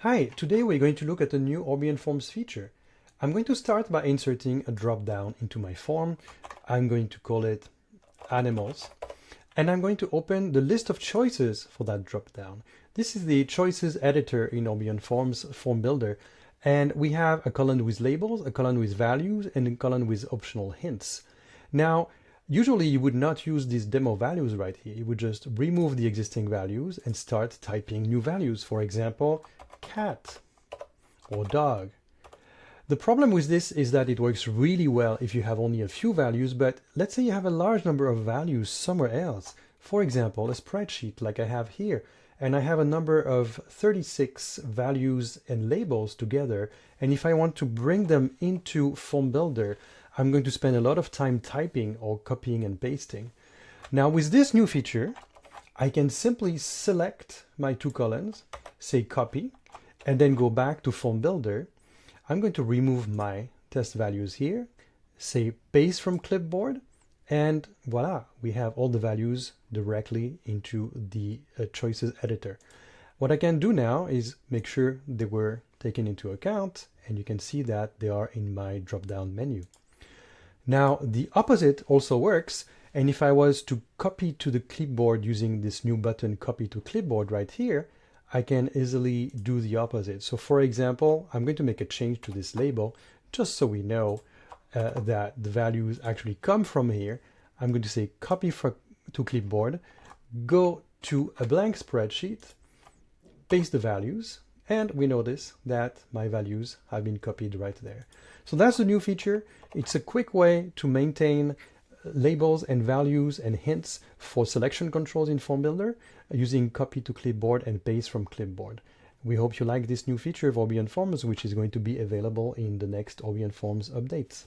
Hi, today we're going to look at a new Orbeon Forms feature. I'm going to start by inserting a drop-down into my form. I'm going to call it Animals, and I'm going to open the list of choices for that drop-down. This is the choices editor in Orbeon Forms Form Builder, and we have a column with labels, a column with values, and a column with optional hints. Now, usually you would not use these demo values right here. You would just remove the existing values and start typing new values. For example, cat or dog. The problem with this is that it works really well if you have only a few values, but let's say you have a large number of values somewhere else. For example, a spreadsheet like I have here, and I have a number of 36 values and labels together, and if I want to bring them into Form Builder, I'm going to spend a lot of time typing or copying and pasting. Now with this new feature, I can simply select my two columns, say copy, and then go back to Form Builder. I'm going to remove my test values here, say paste from clipboard, and voila, we have all the values directly into the choices editor. What I can do now is make sure they were taken into account, and you can see that they are in my drop-down menu. Now the opposite also works, and if I was to copy to the clipboard using this new button, copy to clipboard right here, I can easily do the opposite. So for example, I'm going to make a change to this label just so we know that the values actually come from here. I'm going to say copy to clipboard, go to a blank spreadsheet, paste the values, and we notice that my values have been copied right there. So that's the new feature. It's a quick way to maintain labels and values and hints for selection controls in Form Builder using copy to clipboard and paste from clipboard. We hope you like this new feature of Orbeon Forms, which is going to be available in the next Orbeon Forms updates.